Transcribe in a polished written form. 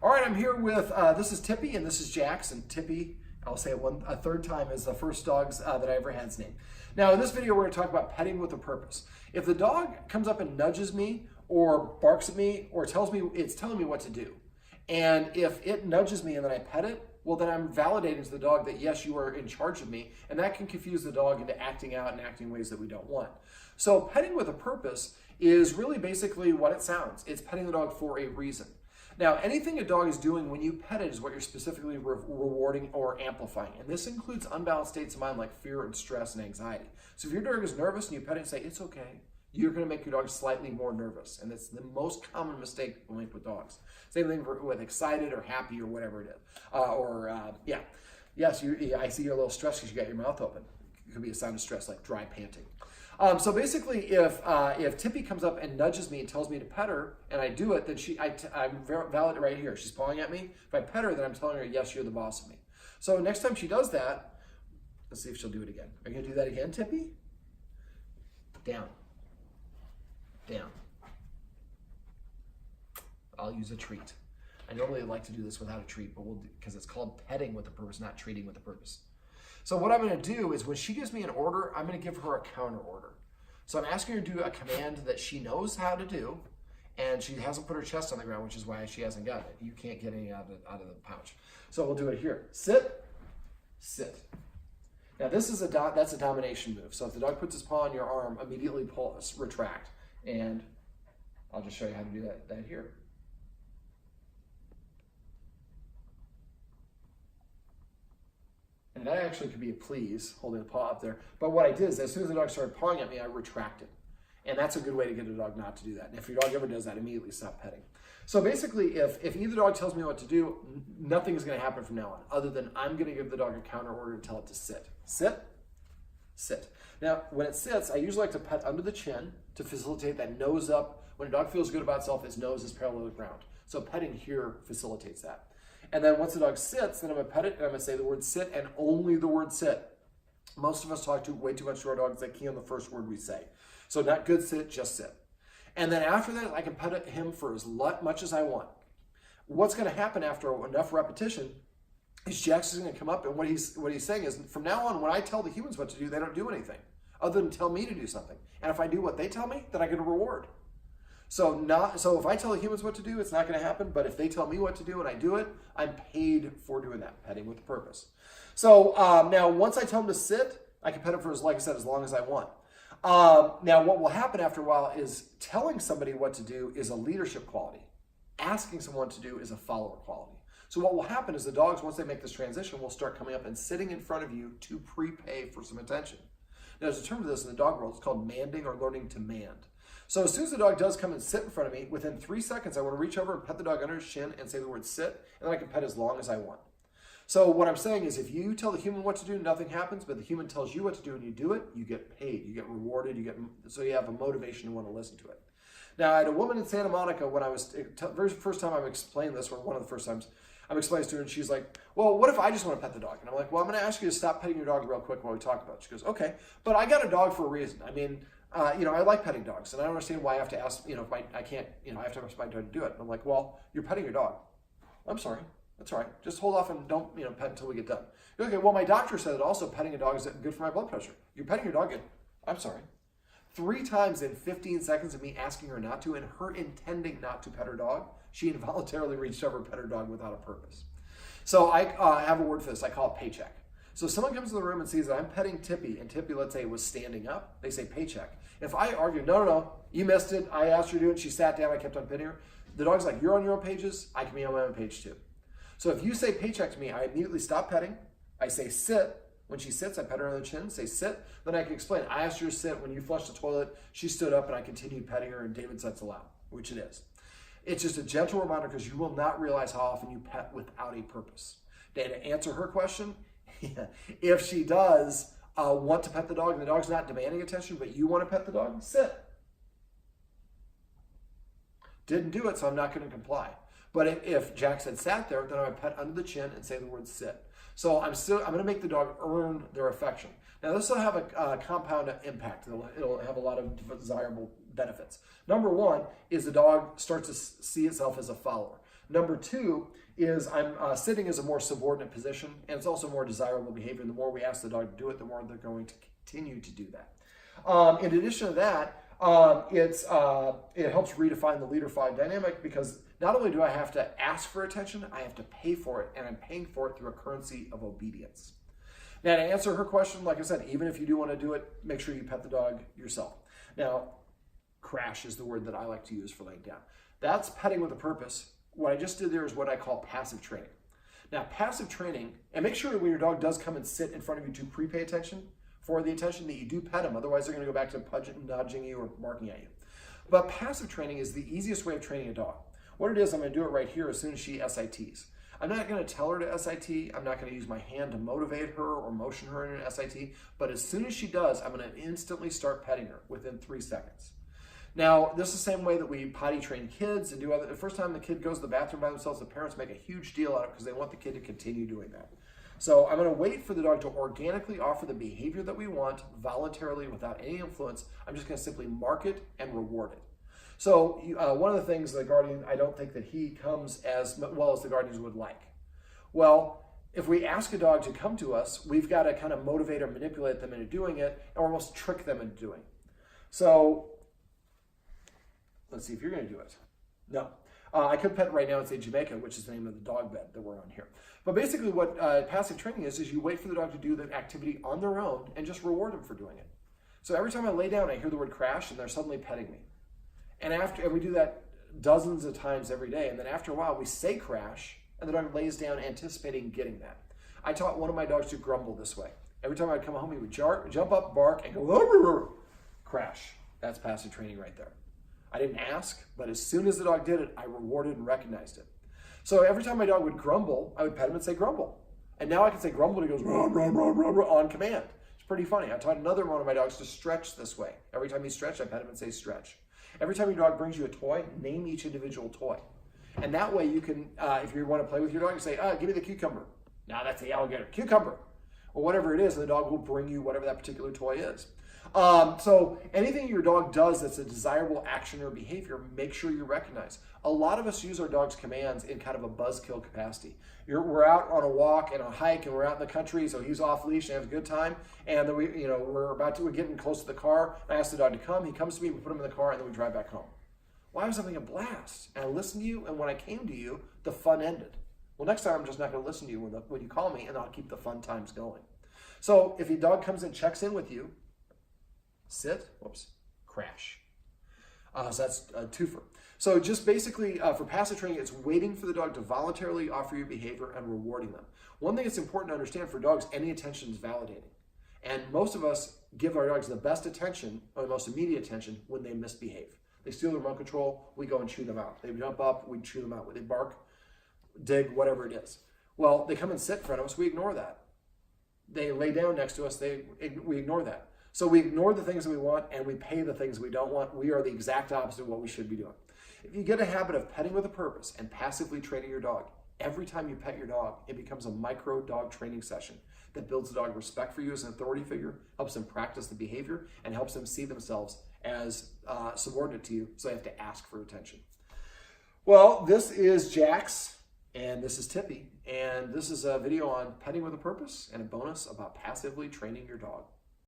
All right, I'm here with, this is Tippy and this is Jax, and Tippy, I'll say it a third time, is the first dog's that I ever had's name. Now in this video we're going to talk about petting with a purpose. If the dog comes up and nudges me or barks at me or tells me, it's telling me what to do. And if it nudges me and then I pet it, well then I'm validating to the dog that yes, you are in charge of me, and that can confuse the dog into acting out and acting in ways that we don't want. So petting with a purpose is really basically what it sounds. It's petting the dog for a reason. Now, anything a dog is doing when you pet it is what you're specifically rewarding or amplifying. And this includes unbalanced states of mind like fear and stress and anxiety. So if your dog is nervous and you pet it and say, it's okay, you're going to make your dog slightly more nervous. And that's the most common mistake people make with dogs. Same thing with excited or happy or whatever it is. Yes, I see you're a little stressed because you got your mouth open. It could be a sign of stress like dry panting. So basically, if Tippy comes up and nudges me and tells me to pet her, and I do it, then I'm valid right here. She's pawing at me. If I pet her, then I'm telling her, yes, you're the boss of me. So next time she does that, let's see if she'll do it again. Are you going to do that again, Tippy? Down. Down. I'll use a treat. I normally like to do this without a treat, but because it's called petting with a purpose, not treating with a purpose. So what I'm going to do is when she gives me an order, I'm going to give her a counter order. So I'm asking her to do a command that she knows how to do, and she hasn't put her chest on the ground, which is why she hasn't got it. You can't get any out of the pouch. So we'll do it here. Sit, sit. Now this is that's a domination move. So if the dog puts his paw on your arm, immediately retract. And I'll just show you how to do that here. And that actually could be a please, holding the paw up there. But what I did is, as soon as the dog started pawing at me, I retracted. And that's a good way to get a dog not to do that. And if your dog ever does that, immediately stop petting. So basically, if either dog tells me what to do, nothing is going to happen from now on, other than I'm going to give the dog a counter order and tell it to sit. Sit, sit. Now, when it sits, I usually like to pet under the chin to facilitate that nose up. When a dog feels good about itself, its nose is parallel to the ground. So petting here facilitates that. And then once the dog sits, then I'm going to pet it and I'm going to say the word sit and only the word sit. Most of us talk way too much to our dogs that key on the first word we say. So not good sit, just sit. And then after that, I can pet him for as much as I want. What's going to happen after enough repetition is Jax is going to come up, and what he's saying is, from now on, when I tell the humans what to do, they don't do anything other than tell me to do something. And if I do what they tell me, then I get a reward. So if I tell the humans what to do, it's not going to happen. But if they tell me what to do and I do it, I'm paid for doing that, petting with a purpose. So now once I tell him to sit, I can pet him for, like I said, as long as I want. Now what will happen after a while is telling somebody what to do is a leadership quality. Asking someone to do is a follower quality. So what will happen is the dogs, once they make this transition, will start coming up and sitting in front of you to prepay for some attention. Now there's a term for this in the dog world. It's called manding or learning to mand. So as soon as the dog does come and sit in front of me, within 3 seconds, I want to reach over and pet the dog under his chin and say the word sit, and then I can pet as long as I want. So what I'm saying is if you tell the human what to do, nothing happens, but the human tells you what to do and you do it, you get paid, you get rewarded, so you have a motivation to want to listen to it. Now, I had a woman in Santa Monica when I was, very first time I'm explaining this, or one of the first times I'm explaining this to her, and she's like, well, what if I just want to pet the dog? And I'm like, well, I'm going to ask you to stop petting your dog real quick while we talk about it. She goes, okay, but I got a dog for a reason. I mean, I like petting dogs, and I don't understand why I have to ask, if I can't, I have to ask my dog to do it. And I'm like, well, you're petting your dog. I'm sorry. That's all right. Just hold off and don't, pet until we get done. Okay, well, my doctor said that also petting a dog is good for my blood pressure. You're petting your dog. I'm sorry. 3 times in 15 seconds of me asking her not to and her intending not to pet her dog, she involuntarily reached over and pet her dog without a purpose. So I have a word for this. I call it paycheck. So if someone comes in the room and sees that I'm petting Tippy, and Tippy, let's say, was standing up, they say paycheck. If I argue, no, you missed it, I asked her to do it, she sat down, I kept on petting her, the dog's like, you're on your own pages, I can be on my own page too. So if you say paycheck to me, I immediately stop petting, I say sit. When she sits, I pet her on the chin, say sit, then I can explain. I asked her to sit, when you flushed the toilet, she stood up and I continued petting her, and David said it's allowed, which it is. It's just a gentle reminder because you will not realize how often you pet without a purpose. Now, to answer her question, if she does want to pet the dog and the dog's not demanding attention, but you want to pet the dog, sit. Didn't do it, so I'm not going to comply. But if Jax had sat there, then I would pet under the chin and say the word sit. So I'm going to make the dog earn their affection. Now this will have a compound impact. It'll have a lot of desirable benefits. Number one is the dog starts to see itself as a follower. Number two is I'm sitting is a more subordinate position, and it's also more desirable behavior. The more we ask the dog to do it, the more they're going to continue to do that. In addition to that, it helps redefine the leader-follower dynamic, because not only do I have to ask for attention, I have to pay for it, and I'm paying for it through a currency of obedience. Now, to answer her question, like I said, even if you do want to do it, make sure you pet the dog yourself. Now, crash is the word that I like to use for laying down. That's petting with a purpose. What I just did there is what I call passive training. Now, passive training, and make sure when your dog does come and sit in front of you to pre-pay attention, for the attention that you do pet them. Otherwise, they're going to go back to nudging you or barking at you. But passive training is the easiest way of training a dog. What it is, I'm going to do it right here as soon as she SITs. I'm not going to tell her to SIT. I'm not going to use my hand to motivate her or motion her in an SIT. But as soon as she does, I'm going to instantly start petting her within 3 seconds. Now, this is the same way that we potty train kids and do other. The first time the kid goes to the bathroom by themselves, the parents make a huge deal out of it because they want the kid to continue doing that. So I'm going to wait for the dog to organically offer the behavior that we want voluntarily without any influence. I'm just going to simply mark it and reward it. So one of the things the guardian, I don't think that he comes as well as the guardians would like. Well, if we ask a dog to come to us, we've got to kind of motivate or manipulate them into doing it, or almost trick them into doing it. So let's see if you're going to do it. No. I could pet right now and say Jamaica, which is the name of the dog bed that we're on here. But basically what passive training is you wait for the dog to do the activity on their own and just reward them for doing it. So every time I lay down, I hear the word crash and they're suddenly petting me. And we do that dozens of times every day. And then after a while, we say crash and the dog lays down anticipating getting that. I taught one of my dogs to grumble this way. Every time I'd come home, he would jump up, bark, and go, crash. That's passive training right there. I didn't ask, but as soon as the dog did it, I rewarded and recognized it. So every time my dog would grumble, I would pet him and say grumble. And now I can say grumble and he goes rah, rah, rah, rah, rah, on command. It's pretty funny. I taught another one of my dogs to stretch this way. Every time he stretched, I pet him and say stretch. Every time your dog brings you a toy, name each individual toy. And that way you can, if you want to play with your dog, you say, give me the cucumber. Now that's the alligator. Cucumber. Or whatever it is, and the dog will bring you whatever that particular toy is. So anything your dog does that's a desirable action or behavior, make sure you recognize. A lot of us use our dog's commands in kind of a buzzkill capacity. We're out on a walk and a hike, and we're out in the country, so he's off leash and has a good time. And then we're getting close to the car. And I ask the dog to come. He comes to me. We put him in the car, and then we drive back home. Well, I was having a blast, and I listened to you. And when I came to you, the fun ended. Well, next time I'm just not going to listen to you when you call me, and I'll keep the fun times going. So if your dog comes and checks in with you, sit, crash. So that's a twofer. So just basically for passive training, it's waiting for the dog to voluntarily offer you behavior and rewarding them. One thing that's important to understand for dogs, any attention is validating. And most of us give our dogs the best attention, or the most immediate attention, when they misbehave. They steal the remote control, we go and chew them out. They jump up, we chew them out. They bark, dig, whatever it is. Well, they come and sit in front of us, we ignore that. They lay down next to us, we ignore that. So we ignore the things that we want and we pay the things we don't want. We are the exact opposite of what we should be doing. If you get a habit of petting with a purpose and passively training your dog, every time you pet your dog, it becomes a micro dog training session that builds the dog respect for you as an authority figure, helps them practice the behavior, and helps them see themselves as subordinate to you, so they have to ask for attention. Well, this is Jax, and this is Tippy, and this is a video on petting with a purpose and a bonus about passively training your dog.